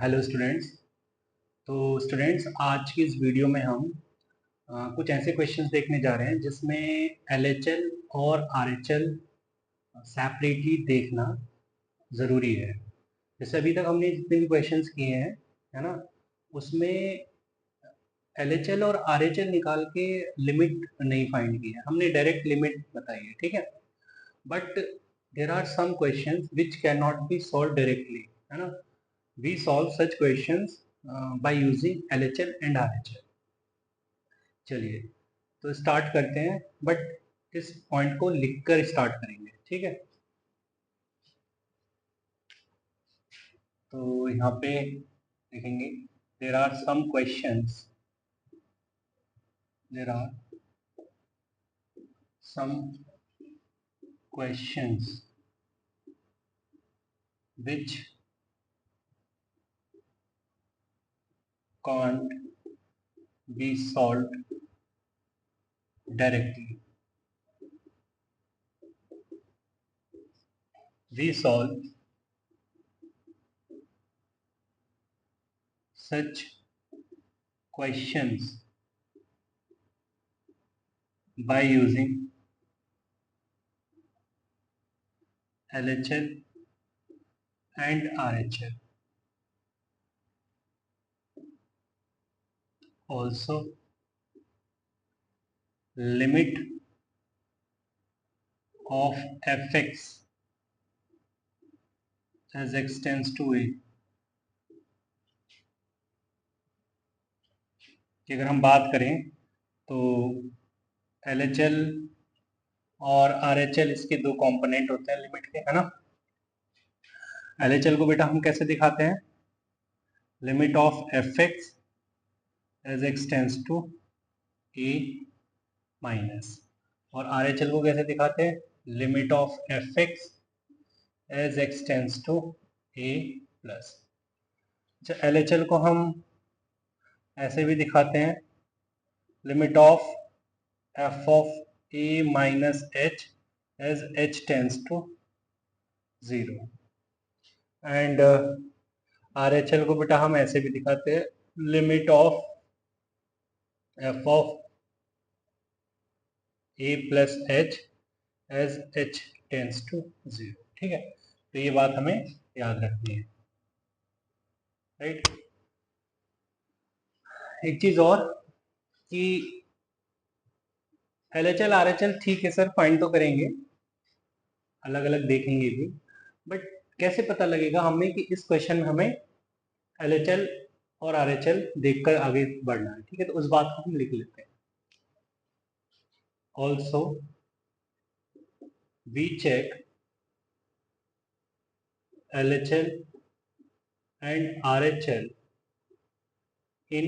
Hello students. तो students, आज की इस वीडियो में हम कुछ ऐसे क्वेश्चंस देखने जा रहे हैं जिसमें एलएचएल और आरएचएल सेपरेटली देखना ज़रूरी है। जैसे अभी तक हमने जितने भी क्वेश्चंस किए हैं, है ना, उसमें एलएचएल और आरएचएल निकाल के लिमिट नहीं फाइंड की है, हमने डायरेक्ट लिमिट बताई है, ठीक है। But there are some questions which can not be solved directly, है ना। We solve such questions by using LHL and RHL। चलिए, तो स्टार्ट करते हैं, बट इस पॉइंट को लिखकर स्टार्ट करेंगे, ठीक है। तो यहाँ पे लिखेंगे there are some questions, there are some questions which can't be solved directly। We solve such questions by using LHL and RHL। Also, limit of fx as x tends to a। कि अगर हम बात करें तो LHL और RHL इसके दो component होते हैं लिमिट के, है ना। LHL को बेटा हम कैसे दिखाते हैं, limit of fx as x tends to a minus, और RHL को कैसे दिखाते हैं, limit of fx as x tends to a plus. अच्छा, LHL को हम ऐसे भी दिखाते हैं, limit of f of a minus h as h tends to 0। And RHL को बेटा हम ऐसे भी दिखाते हैं, limit of f of a plus h as h tends to 0, ठीक है। तो ये बात हमें याद रखनी है, राइट। एक चीज और कि LHL RHL ठीक है सर, फाइंड तो करेंगे, अलग अलग देखेंगे भी, बट कैसे पता लगेगा हमें कि इस क्वेश्चन में हमें LHL और RHL देखकर आगे बढ़ना है, ठीक है। तो उस बात को हम लिख लेते हैं। Also we check LHL and RHL in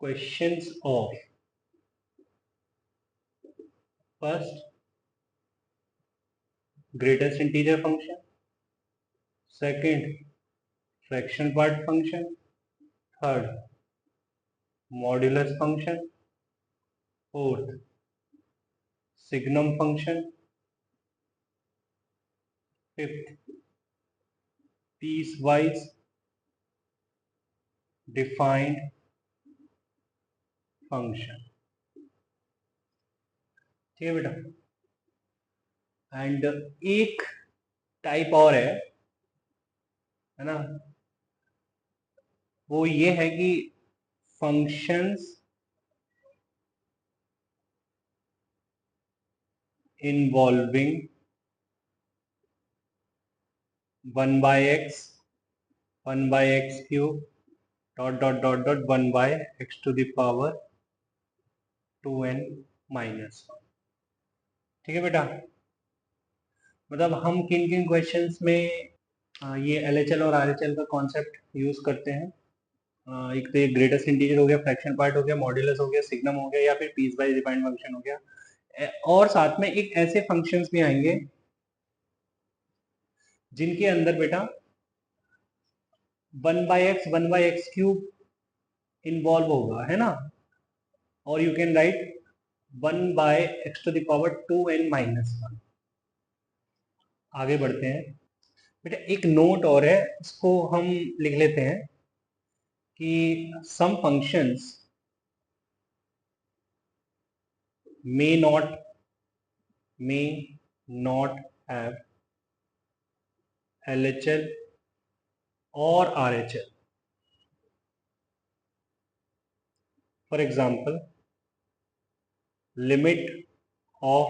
questions of first greatest integer function, second fraction part function, third modulus function, fourth signum function, fifth piecewise defined function, ठीक है बेटा। एंड एक टाइप और है ना, वो ये है कि functions involving 1/x 1/x cube dot dot dot dot 1/x to the power 2n minus 1, ठीक है बेटा। मतलब हम किन किन क्वेश्चंस में ये LHL और RHL का कॉन्सेप्ट यूज करते हैं। एक तो ग्रेटेस्ट इंटीजर हो गया, फ्रैक्शन पार्ट हो गया, मॉड्यूलस हो गया, सिग्नम हो गया, या फिर पीस वाइज डिफाइंड फंक्शन हो गया। और साथ में एक ऐसे फंक्शंस भी आएंगे जिनके अंदर बेटा 1/x क्यूब इन्वॉल्व होगा, है ना। और you can write 1/x to the power 2n minus 1। आगे बढ़ते हैं। बेटा एक नोट और है, इसको हम लिख लेते हैं कि some functions may not have LHL or RHL. For example, limit of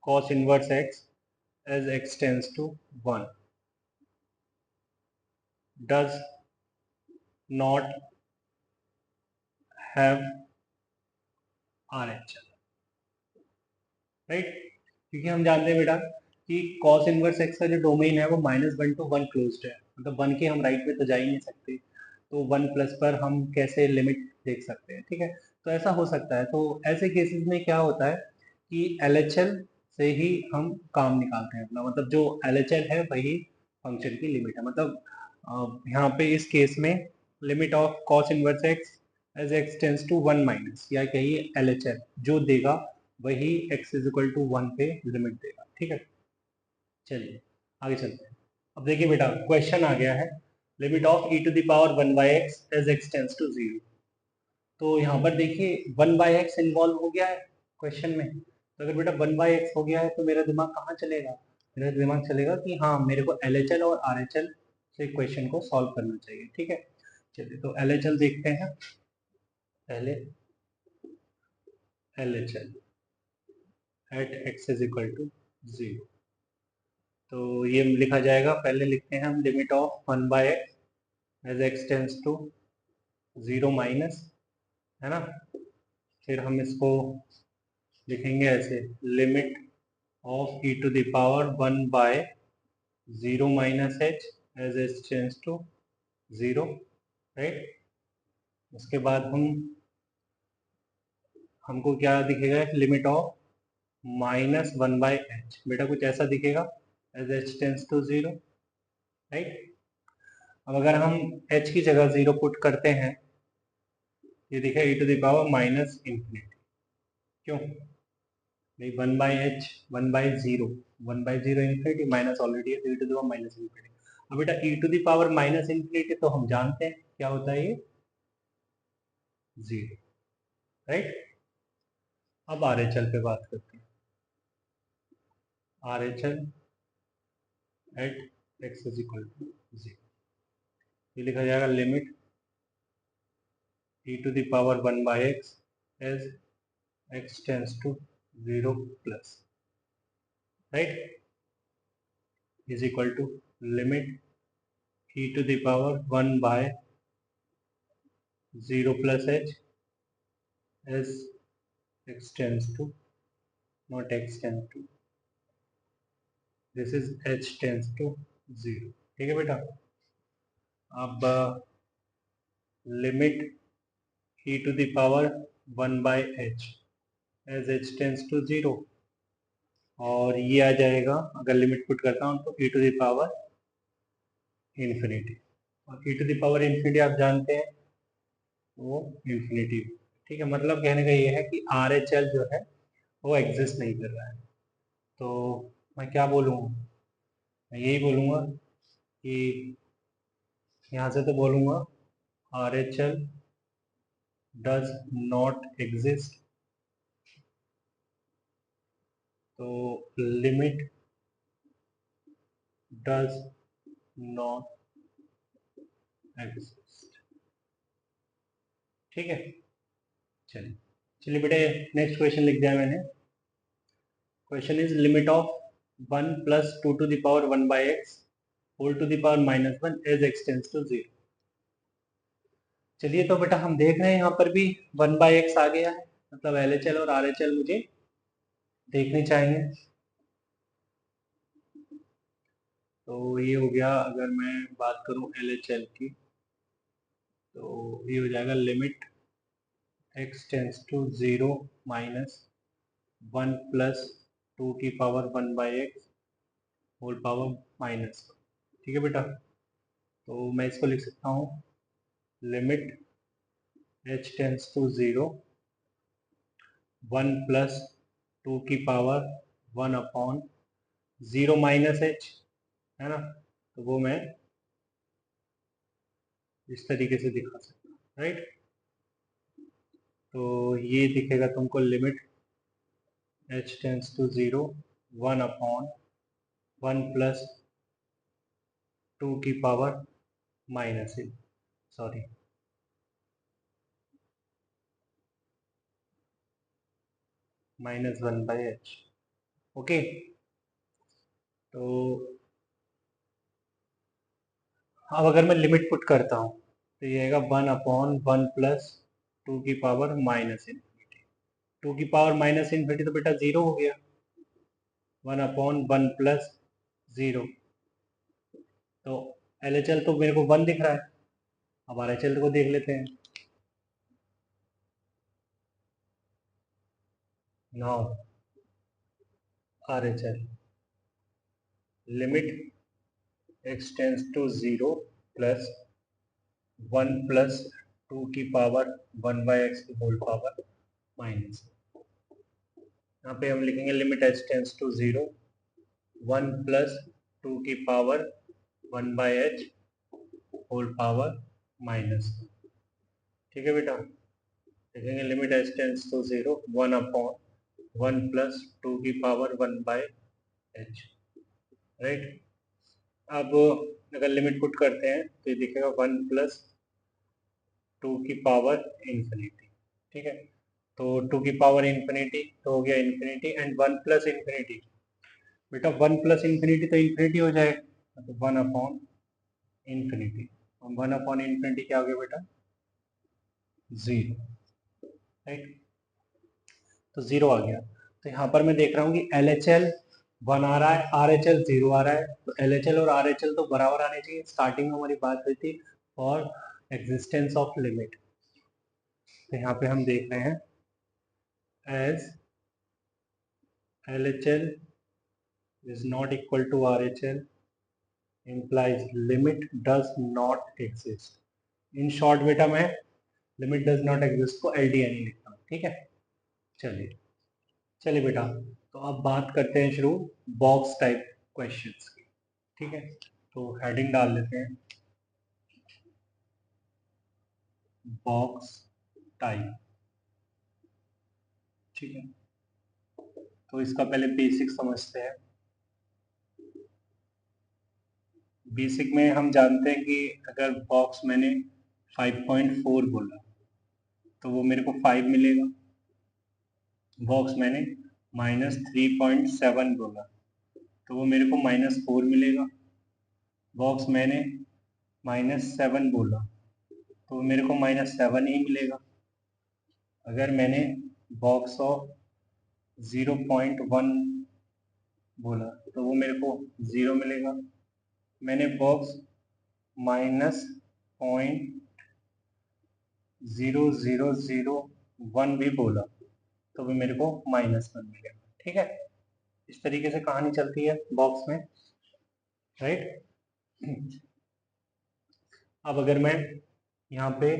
cos inverse x as x tends to 1 does not have RHL, right? क्योंकि हम जानते हैं बेटा कि cos इनवर्स x का जो डोमेन है वो -1 to 1 क्लोज्ड है, मतलब 1 के हम राइट में तो जा ही नहीं सकते, तो 1 प्लस पर हम कैसे लिमिट देख सकते हैं, ठीक है? तो ऐसा हो सकता है। तो ऐसे केसेस में क्या होता है कि LHL से ही हम काम निकालते हैं अपना, मतलब जो LHL है वही फंक्शन की लिमिट है। मतलब यहाँ पे इस केस में limit of cos inverse x as x tends to 1 minus, या कहिए LHL जो देगा वही x इज इक्वल टू 1 पे लिमिट देगा, ठीक है? चलिए आगे चलते हैं। अब देखिए बेटा क्वेश्चन आ गया है, limit of e to the power 1 by x as x tends to 0। तो यहाँ पर देखिए 1 बाई एक्स इन्वॉल्व हो गया है क्वेश्चन में। तो अगर बेटा 1 बाई एक्स हो गया है तो मेरा दिमाग कहाँ चलेगा? मेरा दिमाग चलेगा कि हाँ मेरे को LHL और RHL से क्वेश्चन को सॉल्व करना चाहिए, ठीक है? चलिए तो LHL देखते हैं पहले। LHL at x is equal to 0, तो ये लिखा जाएगा, पहले लिखते हैं हम limit of 1 by x as x tends to 0 minus, है ना? फिर हम इसको लिखेंगे ऐसे, limit of e to the power 1 by 0 minus h as h tends to 0, right? उसके बाद हमको क्या दिखेगा, लिमिट ऑफ -1 बाय h, बेटा कुछ ऐसा दिखेगा as h tends to 0, right? अब अगर हम h की जगह 0 पुट करते हैं, ये दिखा e to the power minus infinity, क्यों भाई? 1 by h 1 by 0, 1 by 0 infinity, minus already है तो e to the power minus infinity. अब बेटा e to the power minus infinity तो हम जानते हैं क्या होता है, ये 0, राइट? अब RHL पे बात करते हैं। RHL at x is equal to 0, ये लिखा जाएगा limit e to the power 1 by x as x tends to 0 plus, right, is equal to limit e to the power 1 by 0 plus h as x tends to, not x tends to, this is h tends to 0, ठीक है बेटा? अब limit e to the power 1 by h as h tends to 0, और ये आ जाएगा, अगर limit put करता हूँ तो e to the power infinity, और e to the power infinity आप जानते हैं वो इन्फिनिटी, ठीक है? मतलब कहने का ये है कि RHL जो है वो एग्जिस्ट नहीं कर रहा है। तो मैं क्या बोलूँगा, मैं यही बोलूँगा कि यहाँ से तो बोलूँगा RHL डज नॉट एग्जिस्ट, तो लिमिट डज नॉट एग्जिस्ट, ठीक है? चलिए चलिए बेटे नेक्स्ट क्वेश्चन लिख दिया मैंने। Question is limit of 1 plus 2 to the power 1 by x whole to the power -1 as x tends to 0। चलिए तो बेटा हम देख रहे हैं यहाँ पर भी 1 बाई एक्स आ गया है, मतलब LHL और RHL मुझे देखने चाहिए। तो ये हो गया, अगर मैं बात करूँ LHL की तो ये हो जाएगा limit x tends to 0 minus 1 plus 2 की power 1 by x whole power -1, ठीक है बेटा? तो मैं इसको लिख सकता हूँ limit h tends to 0 1 plus 2 की पावर 1 अपॉन 0 माइनस h है ना। तो वो मैं इस तरीके से दिखा सकता हूँ, राइट। तो ये दिखेगा तुमको limit h tends to 0 1/1 plus 2 की पावर माइनस इन, सॉरी -1/h। ओके, तो अब अगर मैं लिमिट पुट करता हूँ तो ये आएगा 1/1 प्लस 2 की पावर माइनस इन्फिनिटी। 2 की पावर माइनस इन्फिनिटी तो बेटा 0 हो गया, 1/1 प्लस 0। तो LHL तो मेरे को 1 दिख रहा है, अब RHL को देख लेते हैं। Now RHL limit x tends to 0 plus 1 plus 2 की पावर 1/x की होल पावर माइनस। यहाँ पे हम लिखेंगे limit h tends to 0 1 plus 2 की power 1/h whole power minus. ठीक है बेटा, लिखेंगे limit h tends to 0 1/1 plus 2 की पावर 1/h, राइट। अब अगर लिमिट पुट करते हैं तो ये दिखेगा 1 प्लस 2 की पावर इंफिनिटी। ठीक है, तो 2 की पावर इंफिनिटी तो हो गया इंफिनिटी, एंड 1 प्लस इंफिनिटी, बेटा 1 प्लस इंफिनिटी तो इंफिनिटी हो जाएगा, तो 1/इंफिनिटी। 1/इंफिनिटी क्या हो गया बेटा, 0, राइट। तो 0 आ गया। तो यहाँ पर मैं देख रहा हूँ कि LHL 1 आ रहा है, RHL 0 आ रहा है। तो LHL और RHL तो बराबर आने चाहिए। स्टार्टिंग में हमारी बात हुई थी और एग्जिस्टेंस ऑफ लिमिट। तो यहाँ पे हम देख रहे हैं as LHL is not equal to RHL implies limit does not exist। In short बेटा मैं लिमिट डज नॉट एग्जिस्ट को LDN ही लिखता हूँ, ठीक है। चलिए चलिए बेटा, तो अब बात करते हैं शुरू बॉक्स टाइप क्वेश्चंस की। ठीक है, तो हेडिंग डाल लेते हैं बॉक्स टाइप। ठीक है, तो इसका पहले बेसिक समझते हैं। बेसिक में हम जानते हैं कि अगर बॉक्स मैंने 5.4 बोला तो वो मेरे को 5 मिलेगा। बॉक्स मैंने -3.7 बोला तो वो मेरे को -4 मिलेगा। बॉक्स मैंने -7 बोला तो मेरे को -7 ही मिलेगा। अगर मैंने बॉक्स ऑफ 0.1 बोला तो वो मेरे को 0 मिलेगा। मैंने बॉक्स -0.0001 भी बोला तो भी मेरे को -1 मिलेगा। ठीक है, इस तरीके से कहानी चलती है बॉक्स में, राइट। अब अगर मैं यहाँ पे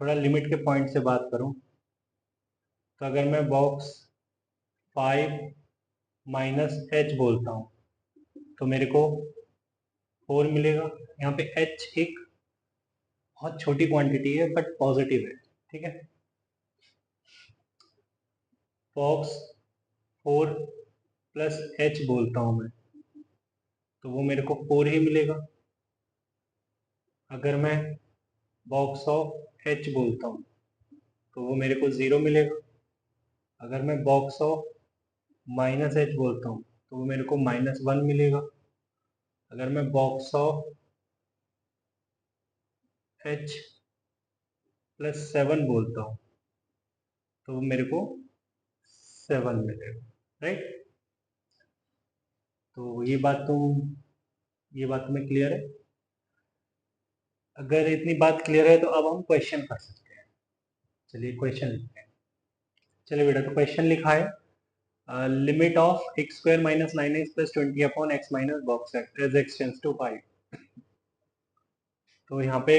थोड़ा लिमिट के पॉइंट से बात करूं तो अगर मैं बॉक्स 5 -h बोलता हूं तो मेरे को 4 मिलेगा। यहाँ पे h एक बहुत छोटी क्वांटिटी है बट पॉजिटिव है, ठीक है। बॉक्स 4 + h बोलता हूं मैं तो वो मेरे को 4 ही मिलेगा। अगर मैं बॉक्स ऑफ h बोलता हूं तो वो मेरे को 0 मिलेगा। अगर मैं बॉक्स ऑफ -h बोलता हूं तो वो मेरे को -1 मिलेगा। अगर मैं बॉक्स ऑफ h +7 बोलता हूँ तो मेरे को 7 मिलेगा, राइट। तो ये बात तुम्हें क्लियर है। अगर इतनी बात क्लियर है तो अब हम क्वेश्चन कर सकते हैं। चलिए क्वेश्चन लिखते हैं। चलिए बेटा, तो क्वेश्चन लिखा है limit of x² - 9x + 20/x - box as x tends to 5। तो यहाँ पे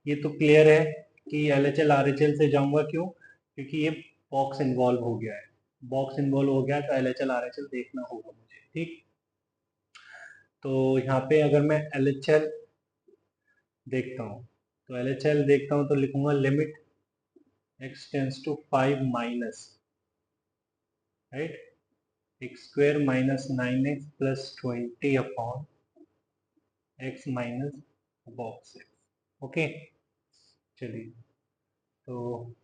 ये तो क्लियर है कि LHL RHL से जाऊंगा, क्यों, क्योंकि ये बॉक्स इन्वॉल्व हो गया है। बॉक्स इन्वॉल्व हो गया तो LHL RHL देखना होगा मुझे, ठीक। तो यहाँ पे अगर मैं LHL देखता हूँ तो LHL देखता हूँ तो लिखूंगा limit x tends to 5 minus, right, x square minus 9x plus 20 upon x minus box x। Okay, चलिए तो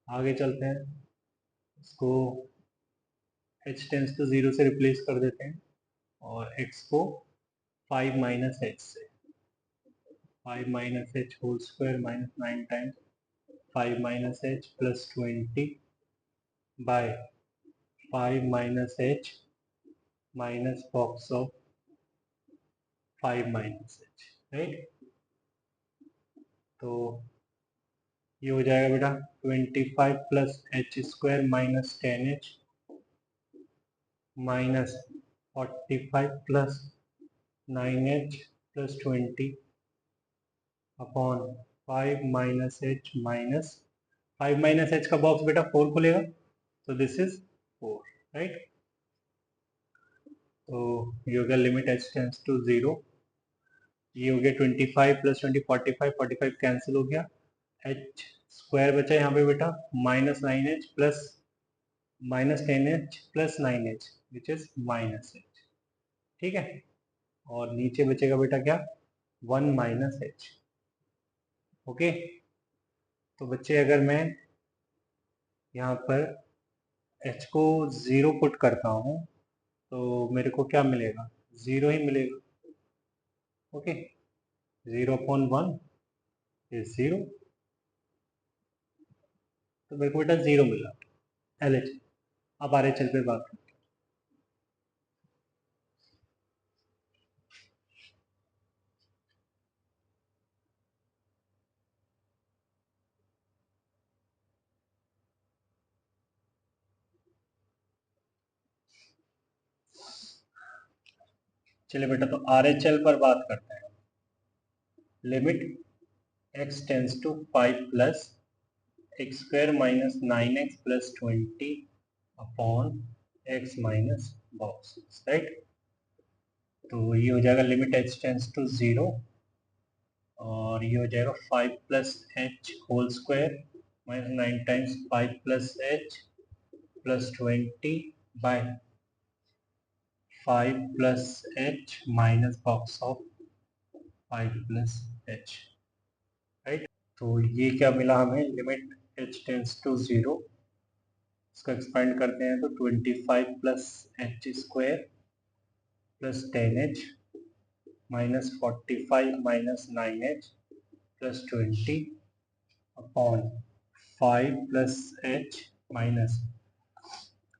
आगे चलते हैं, इसको h टेंस टू 0 से रिप्लेस कर देते हैं और x को 5 माइनस h से, 5 minus h whole square minus 9 times 5 minus h plus 20 by 5 minus h minus box of 5 minus h, right. तो ये हो जाएगा बेटा 25 plus h square minus 10h minus 45 plus 9h plus 20 upon 5 minus h minus 5 minus h का box बेटा 4 खुलेगा, तो this is 4, right. तो ये हो गया लिमिट h टेंस टू 0, ये हो गया 25 प्लस 20 45, 45 कैंसिल हो गया, h स्क्वायर बचा यहाँ पे बेटा minus 9h plus minus 10h plus 9h which is minus h, ठीक है। और नीचे बचेगा बेटा क्या 1 माइनस h। ओके, तो बच्चे अगर मैं यहाँ पर h को 0 पुट करता हूँ तो मेरे को क्या मिलेगा, 0 ही मिलेगा। ओके, 0 अपॉन 1 इज 0, तो मेरे को बेटा 0 मिला LH। अब RHL पे बात करते हैं। चलिए बेटा, तो RHL पर बात करते हैं। Limit x tends to 5 plus x square minus 9x plus 20 upon x minus box, right. तो ये हो जाएगा लिमिट h टेंस टू 0 और ये हो जाएगा 5 plus h whole square minus 9 times 5 plus h plus 20 by 5 plus h minus box of 5 plus h, right. तो ये क्या मिला हमें, लिमिट h टेंस टू 0, इसको एक्सपेंड करते हैं तो 25 plus h square plus 10h minus 45 minus 9h plus 20 upon 5 plus h minus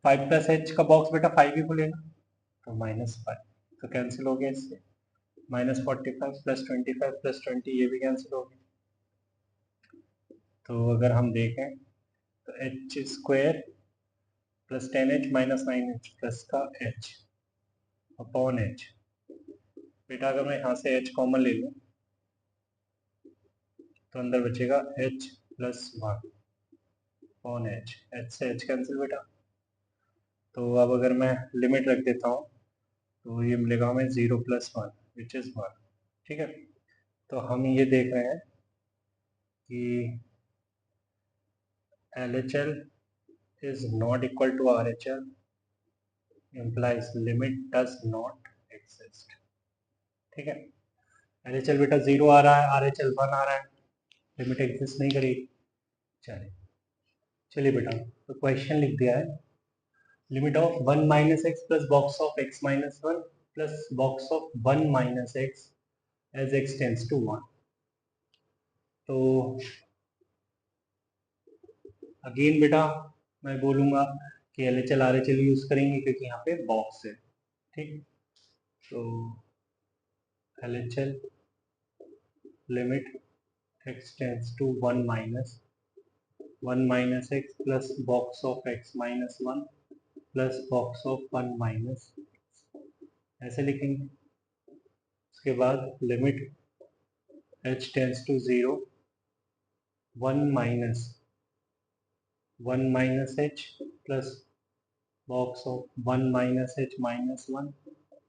5 plus h का बॉक्स बेटा 5 ही खुलेगा, तो माइनस 5, तो कैंसिल हो गया इससे, माइनस 45 प्लस 25 प्लस 20 ये भी कैंसिल हो गया। तो अगर हम देखें तो H square plus 10h minus 9h plus का h अपॉन h, बेटा अगर मैं यहाँ से h कॉमन ले लूँ तो अंदर बचेगा h plus 1 upon h, h से h कैंसिल बेटा। तो अब अगर मैं लिमिट रख देता हूँ तो ये मिलेगा हमें 0 प्लस 1 विच इज़ 1, ठीक है। तो हम ये देख रहे हैं कि LHL is not equal to RHL implies limit does not exist, ठीक है। LHL बेटा 0 आ रहा है, RHL 1 आ रहा है, लिमिट एग्जिस्ट नहीं करेगी। चलिए बेटा, तो क्वेश्चन लिख दिया है, limit of 1 minus x plus box of x minus 1 plus box of 1 minus x as x tends to 1। तो अगेन बेटा मैं बोलूँगा कि LHL RHL यूज़ करेंगे क्योंकि यहाँ पे बॉक्स है, ठीक। तो LHL limit x tends to 1 minus x plus box of x minus 1 plus box of 1 minus, ऐसे लिखेंगे। उसके बाद limit h tends to 0 1 minus h plus box of 1 minus h minus 1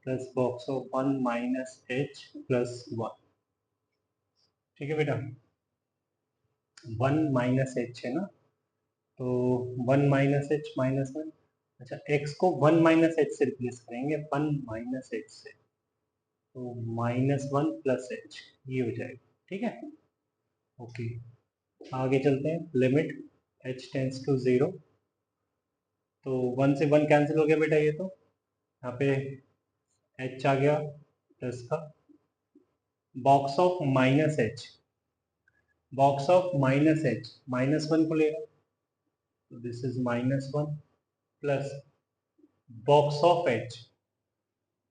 plus box of 1 minus h plus 1। ठीक है बेटा, 1 minus H है ना, तो 1 माइनस एच माइनस 1। अच्छा, x को 1 माइनस एच से रिप्लेस करेंगे, 1 माइनस एच से, तो माइनस 1 प्लस एच, ये हो जाएगा। ठीक है, ओके। आगे चलते हैं, लिमिट h टेंस टू 0, तो 1 से 1 कैंसिल हो गया बेटा, ये तो यहाँ पे h आ गया प्लस का, box of minus H, box of minus H minus 1 को लेगा, तो this is minus 1 plus box of H,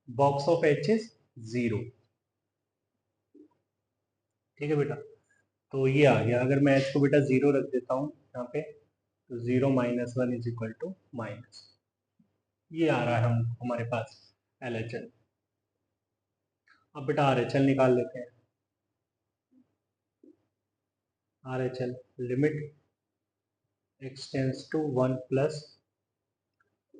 box of H is 0। ठीक है बेटा, तो ये आ गया। अगर मैं एच को बेटा 0 रख देता हूँ यहाँ पे, तो 0 minus 1 is equal to minus, ये आ रहा है हमारे पास एल एच एल। अब बेटा आर एच एल निकाल लेते हैं। R H L limit x tends to 1 plus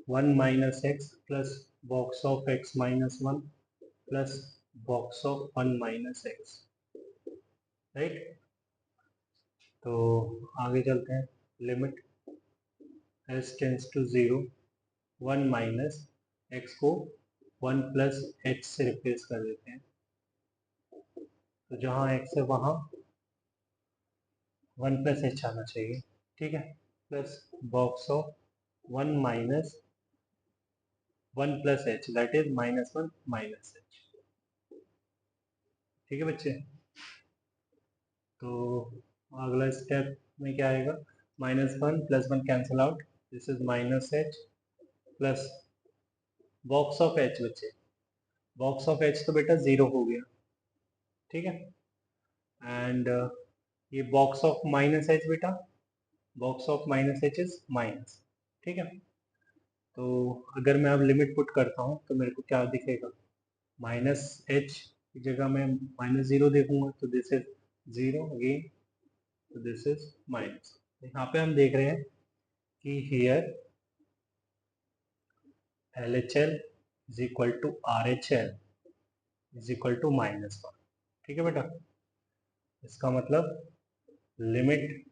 1 minus x plus box of x minus 1 plus box of 1 minus x, right. तो आगे चलते हैं, limit s tends to 0, 1 minus x को 1 प्लस एच से replace कर देते हैं, तो जहाँ x है वहाँ 1 प्लस एच आना चाहिए। ठीक है, plus box of 1 minus 1 plus H, that is minus 1 minus H. ठीक है बच्चे, तो अगला स्टेप में क्या आएगा, minus 1 plus 1 cancel out, this is minus h plus box of H, बच्चे बॉक्स ऑफ एच तो बेटा 0 हो गया। ठीक है, एंड ये बॉक्स ऑफ माइनस एच बेटा, box of minus H is minus. ठीक है, तो अगर मैं अब लिमिट पुट करता हूँ तो मेरे को क्या दिखेगा, माइनस एच की जगह मैं माइनस 0 देखूंगा, तो दिस इज 0 अगेन, तो दिस इज माइनस। यहाँ पे हम देख रहे हैं कि here L H L is equal to R H L is equal to minus 1। ठीक है बेटा, इसका मतलब लिमिट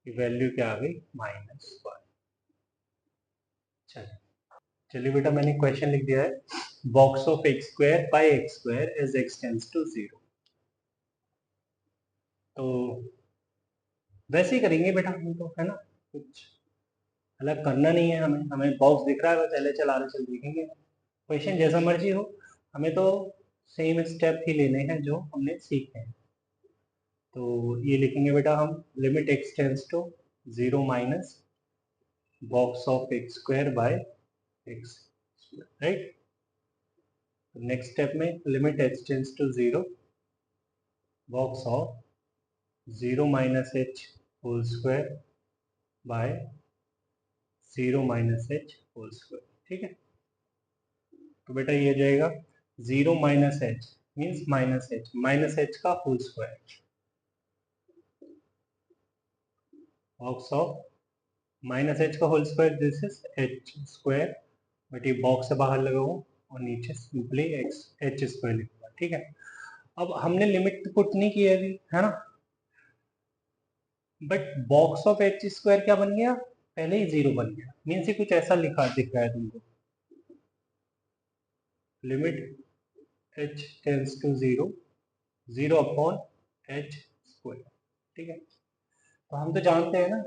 की वैल्यू क्या आ गई, माइनस 1। चलिए चलिए बेटा, मैंने क्वेश्चन लिख दिया है, box of x square by x square as x tends to 0। तो वैसे ही करेंगे बेटा हम तो, है ना, कुछ अलग करना नहीं है हमें, हमें बॉक्स दिख रहा है बस, L H L R H L देखेंगे, क्वेश्चन जैसा मर्जी हो, हमें तो सेम स्टेप ही लेने हैं जो हमने सीखे हैं। तो ये लिखेंगे बेटा हम, limit x tends to 0 minus box of x square by x, right. Next step में limit h tends to 0 box of 0 minus h whole square by 0 minus h whole square. ठीक है, तो बेटा ये हो जाएगा 0 minus h means minus h का whole square, box of minus h का whole square, this is h square, but ये बॉक्स से बाहर लगा हुआ और नीचे सिंपली एक्स एच स्क्वायर लिखूंगा। ठीक है, अब हमने लिमिट पुट नहीं की है अभी, है ना, but box of H square क्या बन गया, पहले ही 0 बन गया, मीन्स ये कुछ ऐसा लिखा दिख रहा है तुमको, limit h tends to 0, 0 upon h square. ठीक है, तो हम तो जानते हैं ना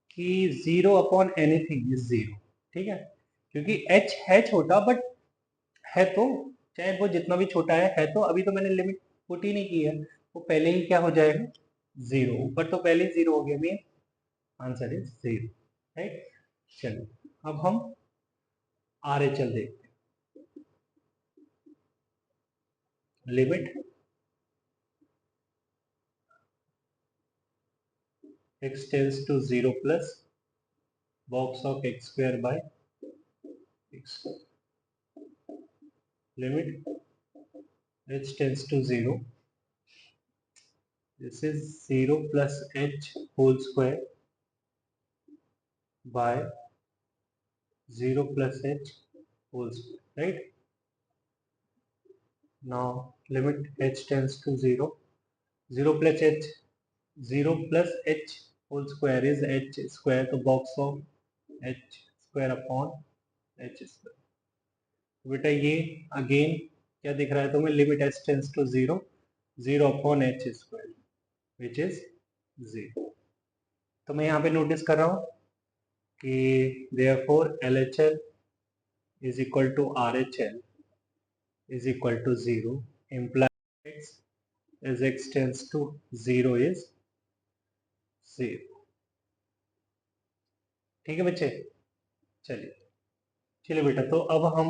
कि 0 अपॉन एनीथिंग इज 0। ठीक है, क्योंकि h है छोटा, बट है तो, चाहे वो जितना भी छोटा है तो अभी तो मैंने लिमिट पुट ही नहीं की है, वो पहले ही क्या हो जाएगा, 0, ऊपर तो पहले ही 0 हो गया, मीन आंसर इज 0, राइट। चलिए अब हम आर एच एल देखते हैं, limit x tends to 0 plus box of x square by x square, limit h tends to 0, this is 0 plus h whole square by 0 plus h whole square, right। Now limit h tends to 0. 0 plus h 0 plus h whole square is h square, तो box of h square upon h square. बेटा ये again क्या दिख रहा है तुम्हें, limit h tends to 0, 0 upon h square which is 0. तो मैं यहाँ पे नोटिस कर रहा हूँ कि therefore LHL is equal to RHL is equal to 0 implies as x tends to 0 is 0. ठीक है बच्चे, चलिए चलिए बेटा, तो अब हम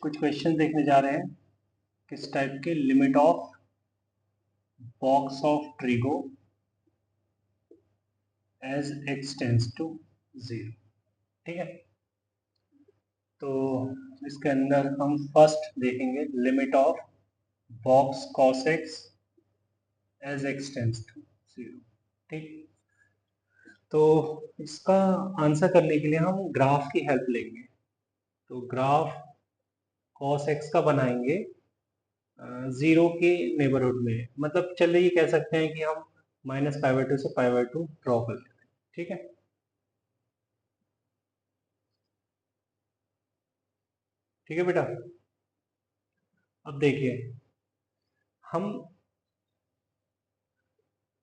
कुछ क्वेश्चन देखने जा रहे हैं किस टाइप के, लिमिट ऑफ बॉक्स ऑफ ट्रिगो एज एक्स टेंस टू 0. ठीक है, तो इसके अंदर हम फर्स्ट देखेंगे limit of box cos x as x tends to 0. ठीक, तो इसका आंसर करने के लिए हम ग्राफ की हेल्प लेंगे. तो ग्राफ कॉस एक्स का बनाएंगे 0 के नेबरहुड में, मतलब चलिए ये कह सकते हैं कि हम -π/2 से π/2 ड्रॉ कर लेते हैं. ठीक है, ठीक है बेटा. अब देखिए, हम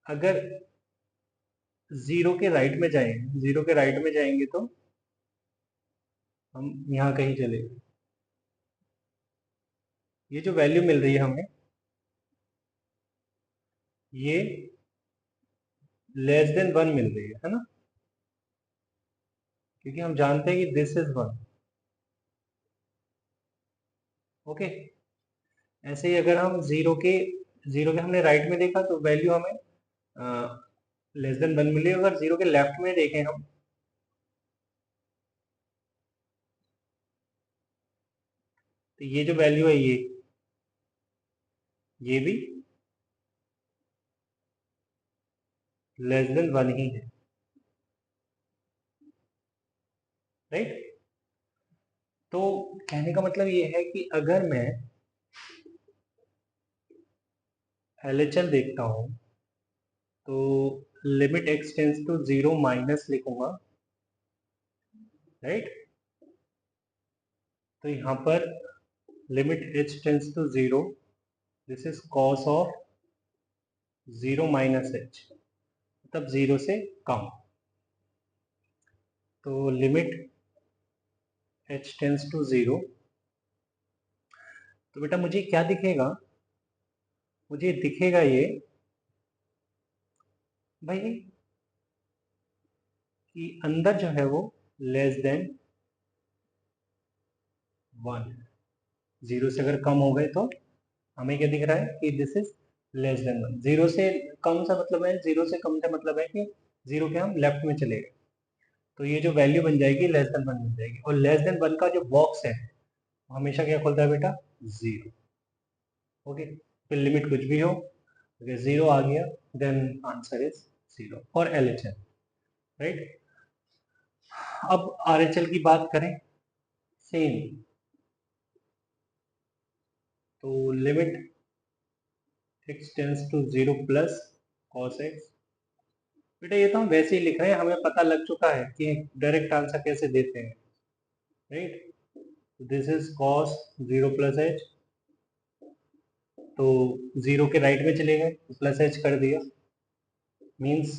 अगर 0 के राइट में जाएंगे, 0 के राइट में जाएंगे तो हम यहाँ कहीं चले, ये जो वैल्यू मिल रही है हमें, ये लेस देन 1 मिल रही है ना, क्योंकि हम जानते हैं कि दिस इज 1. ओके, ऐसे ही अगर हम 0 के हमने राइट में देखा तो वैल्यू हमें लेस देन 1 मिली. अगर 0 के लेफ्ट में देखें हम, तो ये जो वैल्यू है ये भी लेस देन 1 ही है. राइट, तो कहने का मतलब ये है कि अगर मैं LHL देखता हूं तो limit x tends to 0 minus लिखूंगा. राइट, तो यहाँ पर limit h tends to 0, this is cos of 0 minus h, मतलब 0 से कम. तो लिमिट h टेंस टू 0, तो बेटा मुझे क्या दिखेगा, मुझे दिखेगा ये भाई कि अंदर जो है वो लेस देन 1. 0 से अगर कम हो गए तो हमें क्या दिख रहा है कि दिस इज लेस देन 1. 0 से कम से मतलब है, 0 से कम से मतलब है कि 0 के हम लेफ्ट में चले गए, तो ये जो वैल्यू बन जाएगी लेस देन 1 बन जाएगी. और लेस देन 1 का जो बॉक्स है हमेशा क्या खोलता है बेटा, 0. ओके, फिर लिमिट कुछ भी हो, अगर 0 आ गया then answer is 0 for LHL. Right, अब RHL की बात करें, सेम. तो limit x tends to 0 plus cos x. बेटा ये तो हम वैसे ही लिख रहे हैं, हमें पता लग चुका है कि डायरेक्ट आंसर कैसे देते हैं. Right, this is cos 0 plus h, तो 0 के राइट में चले गए तो प्लस h कर दिया, मीन्स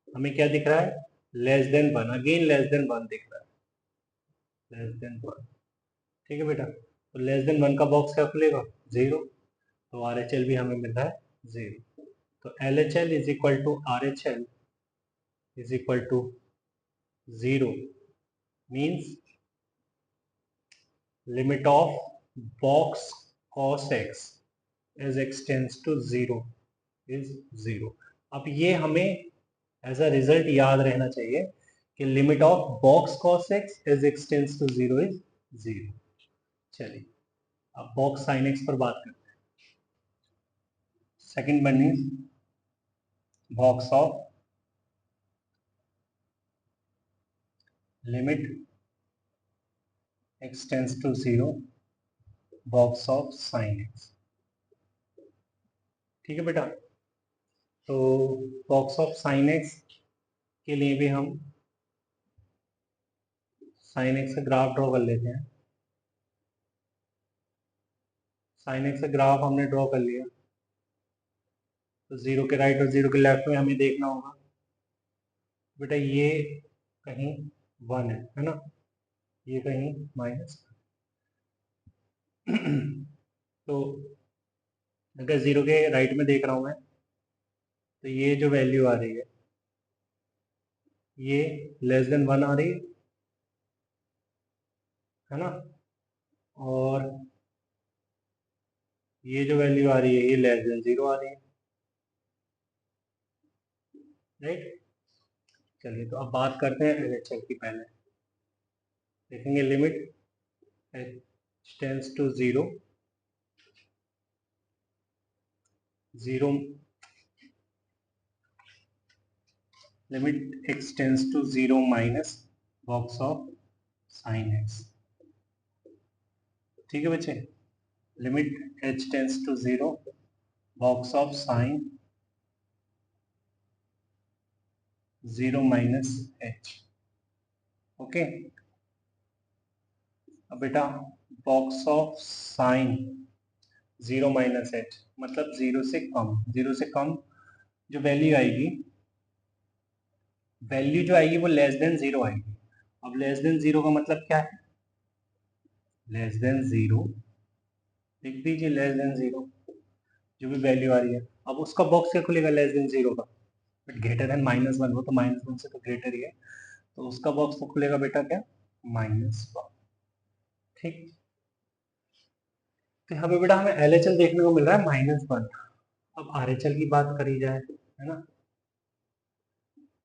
हमें क्या दिख रहा है, less than 1. Again less than 1 दिख रहा है, लेस देन 1. ठीक है बेटा, तो लेस देन 1 का बॉक्स क्या खुलेगा, 0. तो RHL भी हमें मिल रहा है 0. तो LHL is equal to RHL is equal to 0, means limit of box cos x as x tends to 0 is 0. अब ये हमें एज अ रिजल्ट याद रहना चाहिए कि limit of box cos x as x tends to 0 is 0. चलिए अब box sin x पर बात करते हैं. Second one is box of limit x tends to 0 box of sine x। ठीक है बेटा, तो बॉक्स ऑफ साइन x के लिए भी हम साइन x का ग्राफ ड्रॉ कर लेते हैं। साइन x का ग्राफ हमने ड्रॉ कर लिया, तो 0 के राइट और 0 के लेफ्ट में हमें देखना होगा बेटा ये कहीं 1 है ना, ये कहीं माइनस। तो अगर 0 के राइट में देख रहा हूँ मैं, तो ये जो वैल्यू आ रही ये लेस देन 1 आ रही है ना, और ये जो वैल्यू आ रही है ये लेस देन 0 आ रही है, राइट। चलिए तो अब बात करते हैं एलएचएल की। पहले देखेंगे limit h tends to 0 limit x tends to 0 minus box of sine x। ठीक है बच्चे, limit h tends to 0 box of sine 0 minus h। Okay, अब बेटा box of sine 0 minus h मतलब 0 से कम, 0 से कम जो वैल्यू आएगी, वैल्यू जो आएगी वो लेस देन 0 आएगी। अब लेस देन 0 का मतलब क्या है, लेस देन 0 लिख दीजिए, लेस देन 0 जो भी वैल्यू आ रही है। अब उसका बॉक्स क्या खुलेगा लेस देन 0 का, बट ग्रेटर देन -1, वो तो -1 से तो ग्रेटर ही है, तो उसका बॉक्स तो खुलेगा बेटा क्या, -1। ठीक, तो यहाँ पे बेटा हमें LHL देखने को मिल रहा है -1। अब RHL की बात करी जाए, है ना,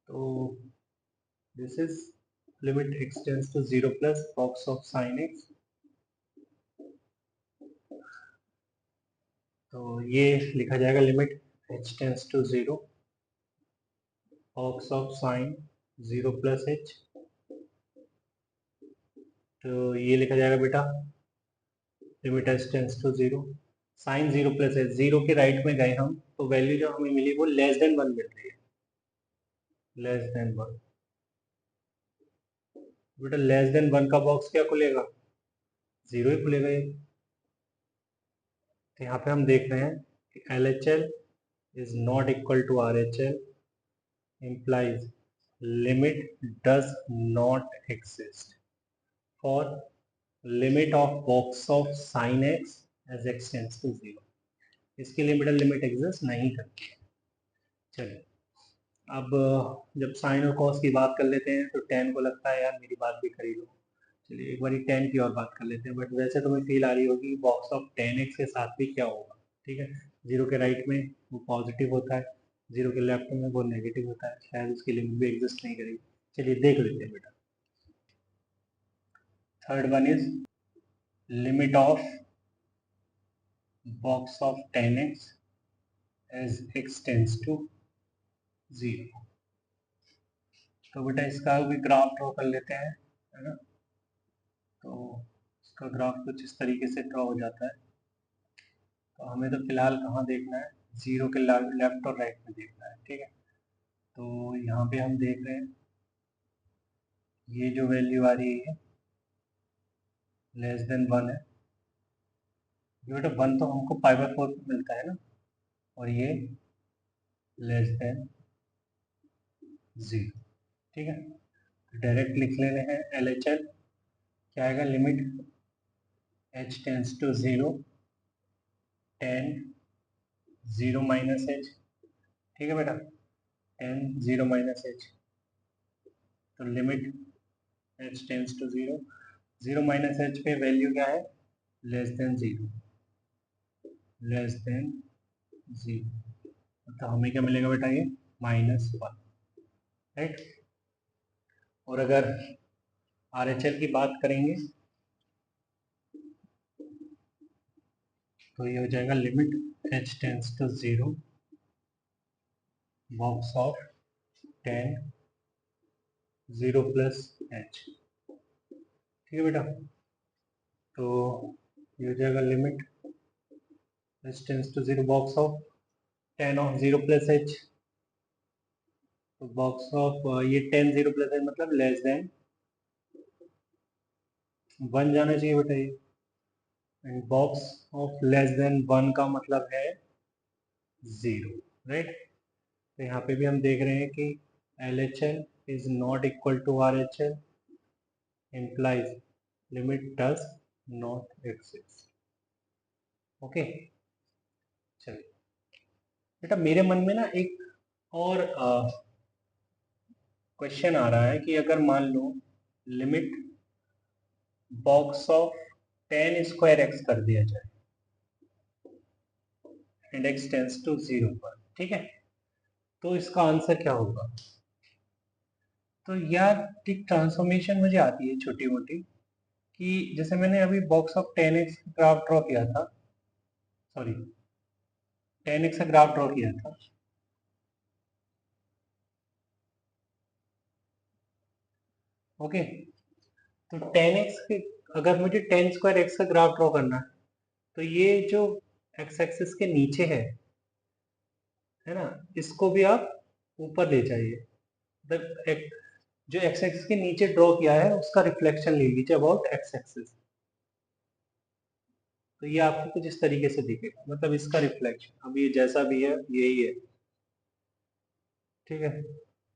तो this is limit x tends to 0 plus box of sine x। तो ये लिखा जाएगा limit h tends to 0 box of sine 0 plus h। तो ये लिखा जाएगा बेटा limit h tends to 0 sine 0 plus h। 0 के राइट में गए हम, तो वैल्यू जो हमें मिली वो लेस देन 1 मिल रही है, लेस देन 1। बेटा लेस देन 1 का बॉक्स क्या खुलेगा, 0 ही खुलेगा ये। तो यहाँ पे हम देख रहे हैं कि LHL is not equal to RHL implies limit does not exist for limit of box of sin x as x tends to 0। इसके लिए बेटा लिमिट एग्जिस्ट नहीं करती है। चलिए अब जब साइन और कॉस की बात कर लेते हैं, तो टेन को लगता है यार मेरी बात भी कर ही लो। चलिए एक बार टेन की और बात कर लेते हैं, बट वैसे तो मैं फील आ रही होगी बॉक्स ऑफ टेन एक्स के साथ भी क्या होगा। ठीक है, 0 के राइट में वो पॉजिटिव होता है, 0 के लेफ्ट में वो नेगेटिव होता है, शायद उसकी लिमिट भी एग्जिस्ट नहीं करेगी। चलिए देख लेते हैं बेटा। Third one is limit of box of tan x as x tends to 0। तो बेटा इसका भी ग्राफ ड्रॉ कर लेते हैं, है ना। तो इसका ग्राफ कुछ इस तरीके से ड्रॉ हो जाता है। तो हमें तो फिलहाल कहाँ देखना है, 0 के लेफ्ट और राइट में देखना है। ठीक है, तो यहाँ पे हम देख रहे हैं ये जो वैल्यू आ रही है लेस देन 1 है। ये बेटा 1 तो हमको π/4 पे मिलता है ना, और ये लेस देन 0। ठीक है, डायरेक्ट लिख लेने हैं LHL क्या आएगा, limit h tends to 0 10 0 minus h। ठीक है बेटा, 10 0 माइनस h, तो limit h tends to 0 0 minus h पे वैल्यू क्या है, लेस देन 0, लेस देन 0। तो हमें क्या मिलेगा बेटा, ये -1, राइट। और अगर RHL की बात करेंगे तो ये हो जाएगा limit h tends to 0 box of 10 0 plus h। ठीक है बेटा, तो ये हो जाएगा limit h tends to 0 box of tan of 0 plus h, तो बॉक्स ऑफ ये tan 0 प्लस h मतलब लेस देन 1 जाना चाहिए बेटा ये, and box of less than 1 का मतलब है 0, राइट। तो यहाँ पे भी हम देख रहे हैं कि LHL is not equal to RHL implies limit does not exist। Okay, चलिए बेटा मेरे मन में ना एक और क्वेश्चन आ रहा है कि अगर मान लो limit box of tan square x कर दिया जाए एंड x टेंड्स टू 0 पर, ठीक है, तो इसका आंसर क्या होगा। तो यार एक ट्रांसफॉर्मेशन मुझे आती है छोटी मोटी, कि जैसे मैंने अभी box of tan x graph draw किया था, सॉरी tan x का ग्राफ ड्रॉ किया था, ओके। तो tan x के अगर मुझे tan स्क्वायर x का ग्राफ ड्रॉ करना है, तो ये जो x एक्सिस के नीचे है ना, इसको भी आप ऊपर ले जाइए, जो x एक्सिस के नीचे ड्रॉ किया है उसका रिफ्लेक्शन ले लीजिए अबाउट x एक्सिस, तो ये आपको कुछ इस तरीके से दिखेगा, मतलब इसका रिफ्लेक्शन अब ये जैसा भी है यही है, ठीक है।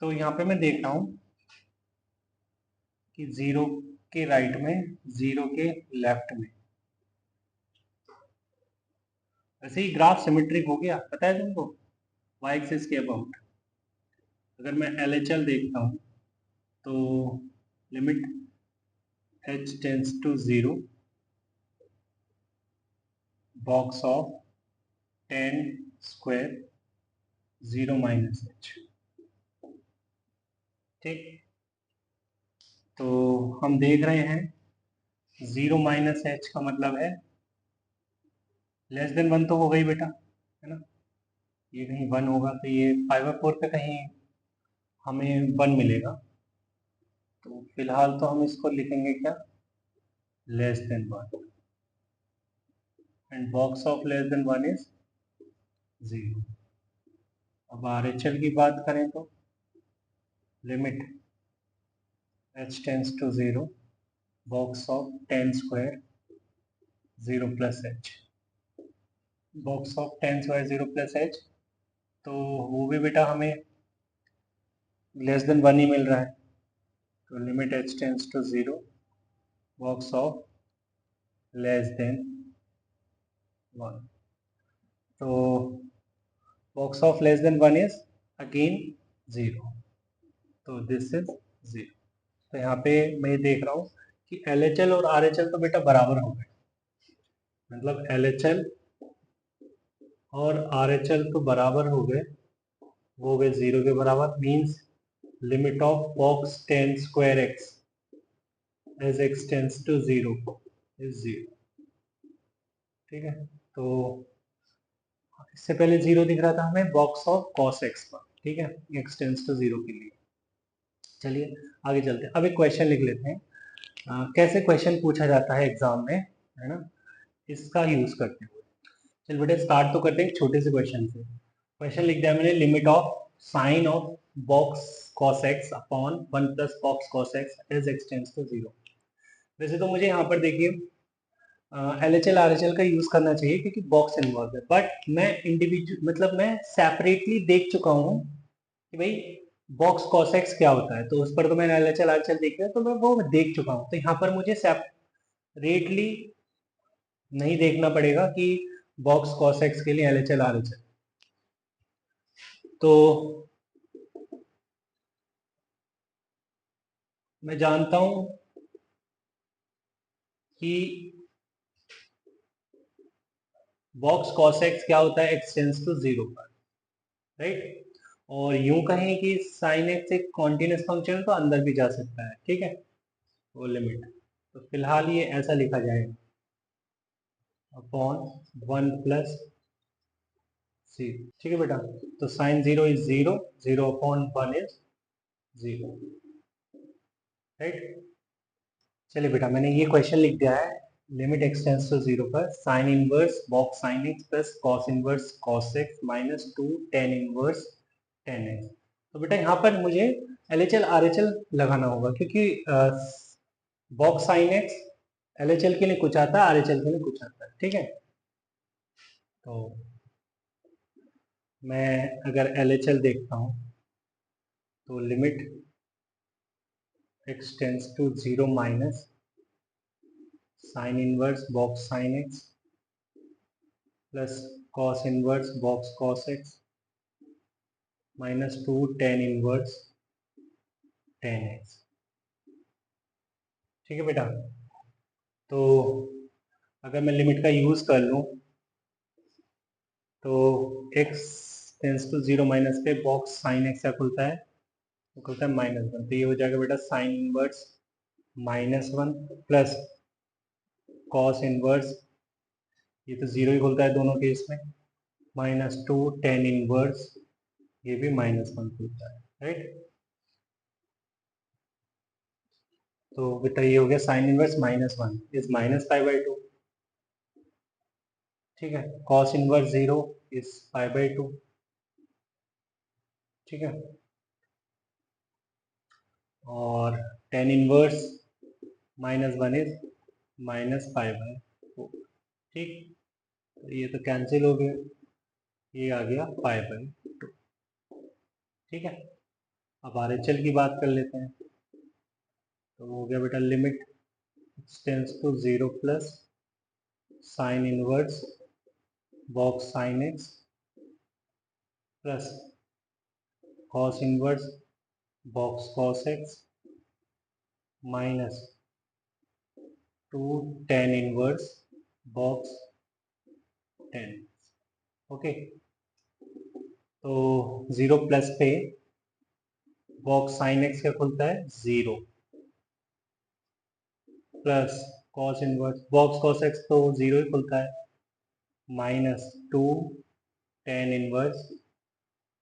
तो यहाँ पे मैं देख रहा हूँ कि 0 के राइट में 0 के लेफ्ट में, वैसे ही ग्राफ सिमेट्रिक हो गया, पता है तुमको, y एक्सिस के अबाउट। अगर मैं LHL देखता हूँ तो limit h tends to 0 box of tan square 0 minus h, ठीक। तो हम देख रहे हैं 0 माइनस h का मतलब है लेस देन 1 तो हो गई बेटा, है ना, ये कहीं 1 होगा तो ये 5/4 पे कहीं हमें 1 मिलेगा, तो फिलहाल तो हम इसको लिखेंगे क्या, less than 1, and box of less than 1 is 0। अब RHL की बात करें तो limit h tends to 0 box of tan square 0 plus h, box of tan square 0 plus h, तो वो भी बेटा हमें लेस देन 1 ही मिल रहा है, तो limit h tends to 0 box of less than 1, तो box of less than 1 is again 0, तो दिस इज 0। तो यहाँ पे मैं देख रहा हूँ कि LHL और RHL तो बेटा बराबर हो गए, मतलब LHL और RHL तो बराबर हो गए, वो हो गए 0 के बराबर, means limit of box tan square x as x tends to 0 is 0, ठीक है। तो इससे पहले 0 दिख रहा था हमें बॉक्स ऑफ cos x पर, ठीक है, x टेंड्स टू 0 के लिए। चलिए आगे चलते हैं, अब एक क्वेश्चन लिख लेते हैं, कैसे क्वेश्चन पूछा जाता है एग्जाम में, है ना, इसका यूज करते हुए। चल बेटा स्टार्ट तो करते हैं एक छोटे से क्वेश्चन से। क्वेश्चन लिख दिया मैंने, limit of sine of box cos x upon 1 plus box cos x as x tends to 0। वैसे तो मुझे यहाँ पर देखिए LHL RHL का यूज करना चाहिए क्योंकि बॉक्स इन्वॉल्व है, बट मैं इंडिविजुअल मतलब मैं सेपरेटली देख चुका हूँ कि भाई बॉक्स cos x क्या होता है, तो उस पर तो मैंने LHL RHL देख लिया, तो मैं वो देख चुका हूँ, तो यहाँ पर मुझे सेपरेटली नहीं देखना पड़ेगा कि बॉक्स cos x के लिए LHL RHL। तो मैं जानता हूं कि बॉक्स cos x क्या होता है, x टेंड्स टू 0 पर, राइट। और यूं कहें कि sin x एक कॉन्टिन्यूस फंक्शन तो अंदर भी जा सकता है, ठीक है, वो लिमिट, तो फिलहाल ये ऐसा लिखा जाएगा अपॉन 1 प्लस 0, ठीक है बेटा। तो sine 0 is 0, 0 upon 1 is 0, right. चलिए बेटा मैंने ये क्वेश्चन लिख दिया है, लिमिट एक्सटेंस टू 0 पर sign inverse box sine x plus cos inverse cos x minus 2 tan inverse tan x. तो बेटा यहाँ पर मुझे LHL RHL लगाना होगा, क्योंकि बॉक्स साइन एक्स LHL के लिए कुछ आता है, RHL के लिए कुछ आता है। ठीक है, तो मैं अगर LHL देखता हूँ तो limit x tends to 0 minus sine inverse box sine x plus cos inverse box cos x minus 2 tan inverse tan x. ठीक है बेटा, तो अगर मैं लिमिट का यूज कर लूं तो x टेंस टू 0 माइनस पे बॉक्स साइन एक्स क्या खुलता है, वो खुलता है -1। तो ये हो जाएगा बेटा sine inverse -1 plus cos inverse, ये तो 0 ही खुलता है दोनों केस में, -2 टेन इनवर्स, ये भी -1 खुलता है, राइट। तो बेटा ये हो गया साइन इनवर्स -1 इज -π/2। ठीक है, कॉस इनवर्स 0 इज π/2। ठीक है, और टेन इनवर्स -1 इज -π/2। ठीक, तो ये तो कैंसिल हो गया, ये आ गया π/2। ठीक है, अब RHL की बात कर लेते हैं। तो हो गया बेटा limit tends to 0 plus sine inverse box sine x plus cos inverse box cos x minus 2 tan inverse box tan. Okay, तो 0 प्लस पे बॉक्स साइन एक्स क्या खुलता है 0 plus cos inverse box cos x तो 0 ही खुलता है -2 tan inverse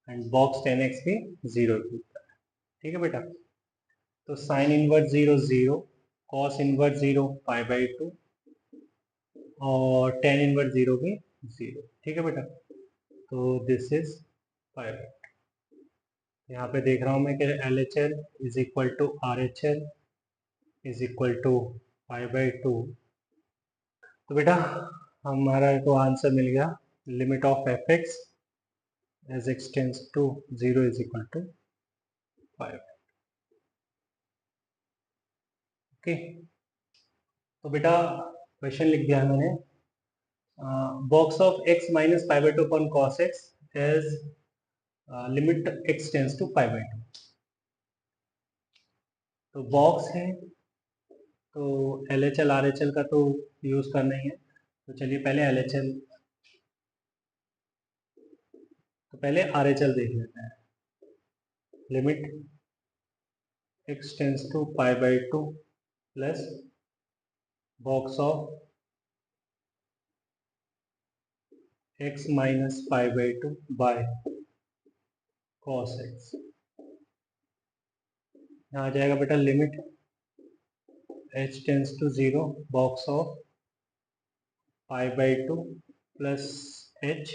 and box ten x भी 0 ही खुलता है। ठीक है बेटा, तो साइन इनवर्स 0 0, कॉस इनवर्स 0 π/2 और टेन इनवर्स 0 भी 0। ठीक है बेटा, तो दिस इज π/2। यहाँ पे देख रहा हूँ मैं कि LHL is equal to RHL is equal to π/2। तो बेटा हमारा को आंसर मिल गया limit of fx as x tends to 0 is equal to 5। Okay, तो बेटा क्वेश्चन लिख दिया है मैंने, box of x minus π/2 upon cos x as limit x tends to π/2। तो बॉक्स है तो LHL RHL का तो यूज करना ही है। तो चलिए पहले LHL, तो पहले RHL देख लेते हैं। Limit x tends to π/2 plus box of x minus π/2 by cos x। यहाँ आ जाएगा बेटा limit h tends to 0 box of π/2 plus h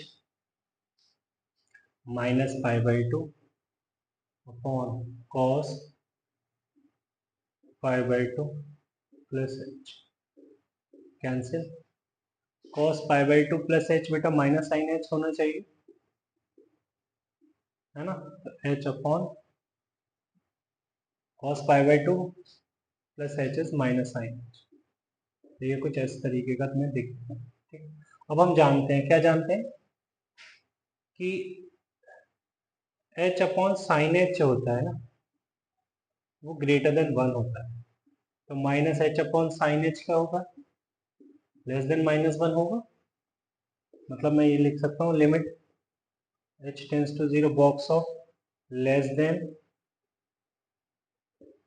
minus π/2 upon cos π/2 plus h। Cancel, cos π/2 plus h बेटा माइनस साइन h होना चाहिए, है ना। तो h upon cos π/2 plus h is minus sine h। तो ये कुछ इस तरीके का तुम्हें दिखता है। ठीक, अब हम जानते हैं, क्या जानते हैं कि h अपॉन साइन h जो होता है ना वो ग्रेटर देन 1 होता है। तो minus h upon sine h क्या होगा, लेस देन -1 होगा। मतलब मैं ये लिख सकता हूँ limit h tends to 0 box of less than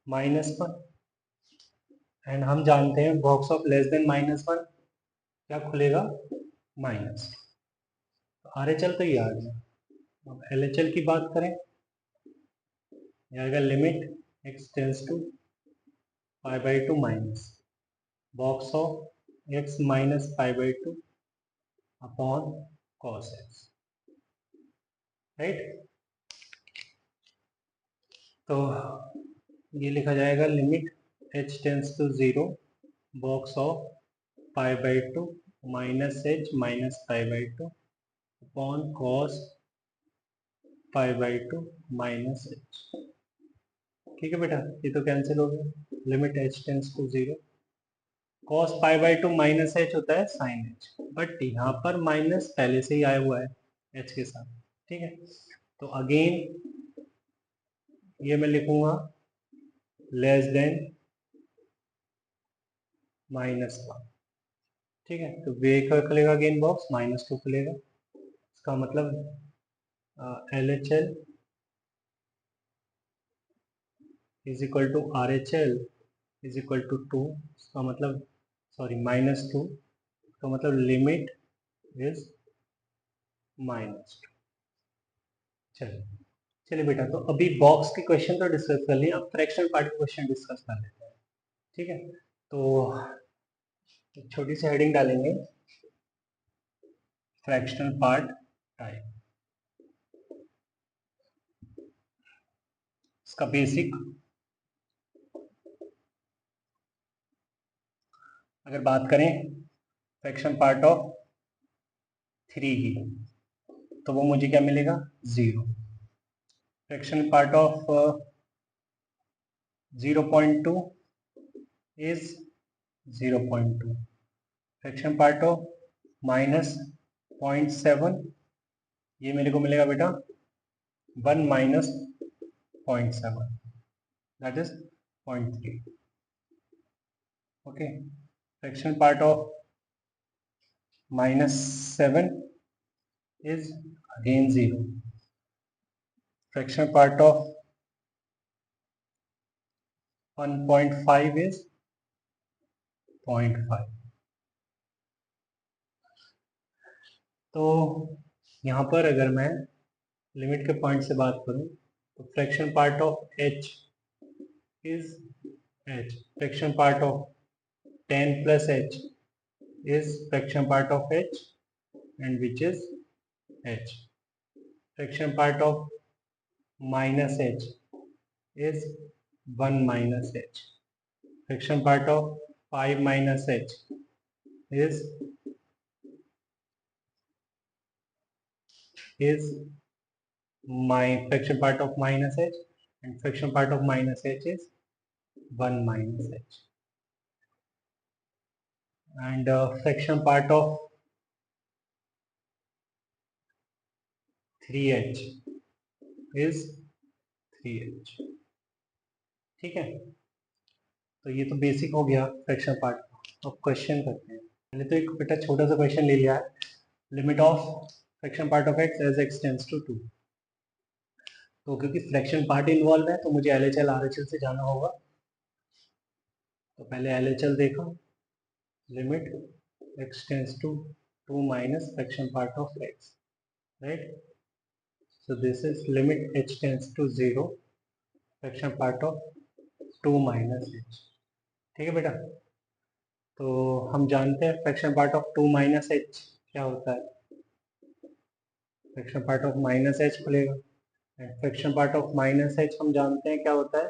-1, and हम जानते हैं बॉक्स ऑफ लेस देन -1 क्या खुलेगा माइनस। तो RHL तो ये आ गया। अब LHL की बात करें, ये आएगा limit x tends to π/2 minus box of x minus pi by two upon cos x, right. तो ये लिखा जाएगा limit h tends to 0 box of pi by two minus h minus pi by two upon cos pi by two minus h। ठीक है बेटा, ये तो cancel हो गया। Limit h tends to 0 cos pi by two minus h होता है sine h, but यहाँ पर माइनस पहले से ही आया हुआ है एच के साथ। ठीक है, तो अगेन ये मैं लिखूंगा लेस देन माइनस वन। ठीक है, तो वे का खुलेगा अगेन बॉक्स, माइनस टू खुलेगा। इसका मतलब L H L is equal to R H L is equal to two. इसका मतलब सॉरी माइनस टू, इसका मतलब लिमिट इज माइनस टू। चलिए चलिए बेटा, तो अभी बॉक्स के क्वेश्चन तो डिस्कस कर लिए, अब फ्रैक्शनल पार्ट के क्वेश्चन डिस्कस कर लेते हैं। ठीक है, तो एक छोटी सी हेडिंग डालेंगे, फ्रैक्शनल पार्ट टाइप। इसका बेसिक अगर बात करें फ्रैक्शन पार्ट ऑफ 3 की, तो वो मुझे क्या मिलेगा, 0। Fraction part of 0.2 is 0.2। Fraction part of -0.7, ये मेरे को मिलेगा बेटा 1 minus 0.7, that is 0.3। Okay, fraction part of -7 is again 0. Fraction part of 1.5 is 0.5. तो यहाँ पर अगर मैं लिमिट के पॉइंट से बात करूँ तो fraction part of h is h, fraction part of 10 plus h is fraction part of h and which is h. Fraction part of minus h is 1 minus h. Fraction part of 5 minus h is my fraction part of minus h, and fraction part of minus h is 1 minus h, and fraction part of 3h is 3h। ठीक है, तो ये तो basic हो गया fraction part. अब question करते हैं। मैंने तो एक बेटा छोटा सा क्वेश्चन ले लिया है, limit of fraction part of x as x tends to 2। तो क्योंकि फ्रैक्शन पार्ट इन्वॉल्व है तो मुझे LHL RHL से जाना होगा। तो पहले LHL देखा, limit x tends to 2 minus fraction part of x, right? So this is limit h tends to 0 fraction part of 2 minus h। ठीक है बेटा, तो हम जानते हैं fraction part of 2 minus h क्या होता है। Fraction part of minus h खुलेगा, and fraction part of minus h हम जानते हैं क्या होता है,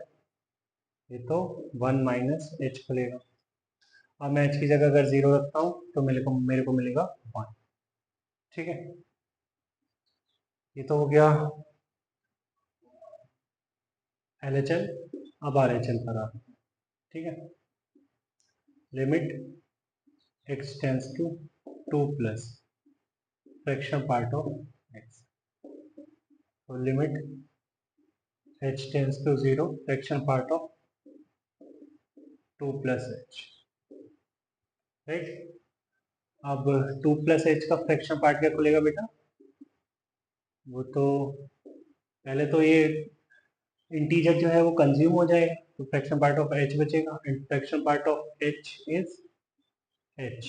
ये तो 1 माइनस h खुलेगा। अब मैं h की जगह अगर 0 रखता हूँ तो मेरे को मिलेगा 1। ठीक है, ये तो हो गया LHL। अब RHL पर आ, ठीक है, limit x tends to 2 plus fraction part of x, तो limit h tends to 0 fraction part of 2 plus h, right. अब 2 प्लस h का फ्रैक्शन पार्ट क्या खुलेगा बेटा, वो तो पहले तो ये इंटीजर जो है वो कंज्यूम हो जाएगा, तो फ्रैक्शन पार्ट ऑफ h बचेगा, and fraction part of h is h।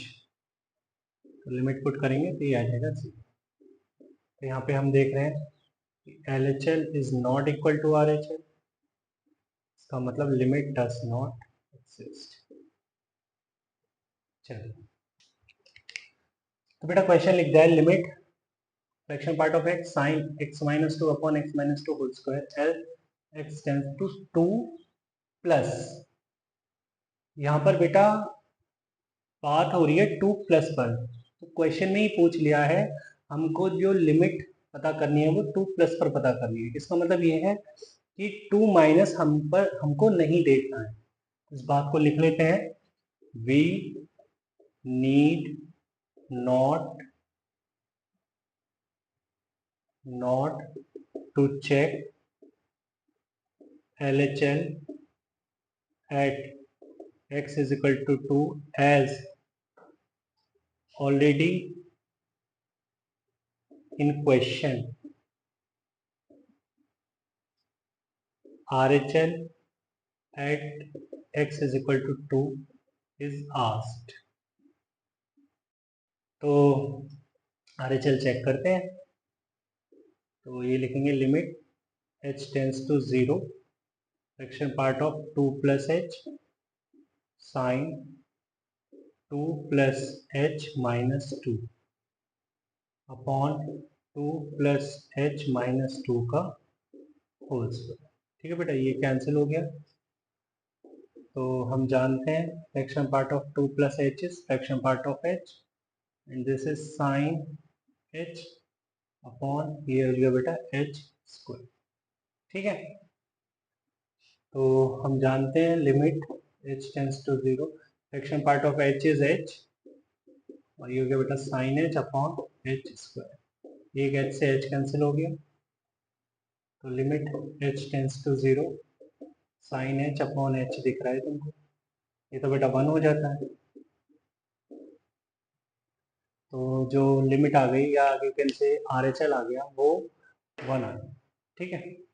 तो लिमिट पुट करेंगे तो ये आ जाएगा 0। तो यहाँ पे हम देख रहे हैं कि LHL is not equal to RHL, इसका मतलब लिमिट डज नॉट एग्जिस्ट। चलिए तो बेटा क्वेश्चन लिख जाए limit fraction part of x sine x minus two upon x minus two whole square एल एक्स टेंस टू 2 प्लस, यहाँ पर बेटा बात हो रही है 2 प्लस पर, तो क्वेश्चन में ही पूछ लिया है हमको जो लिमिट पता करनी है वो 2 प्लस पर पता करनी है। इसका मतलब ये है कि 2 माइनस हमको नहीं देखना है। इस बात को लिख लेते हैं, we need not to check LHL at x is equal to 2 as already in question RHL at x is equal to 2 is asked। तो RHL चेक करते हैं, तो ये लिखेंगे limit h tends to 0 fraction part of 2 plus h sine 2 plus h minus 2 upon 2 plus h minus 2 का whole square. ठीक है बेटा, ये कैंसिल हो गया। तो हम जानते हैं fraction part of 2 plus h is fraction part of h and this is sine h upon ये हो गया बेटा h स्क्वायर। ठीक है, तो हम जानते हैं limit h tends to 0 fraction part of h is h और ये हो गया बेटा sine h upon h square. एक h से h कैंसिल हो गया, तो limit h tends to 0 sine h upon h दिख रहा है तुमको, ये तो बेटा 1 हो जाता है। तो जो लिमिट आ गई या आगे कैन से RHL आ गया वो 1 आ गया। ठीक है।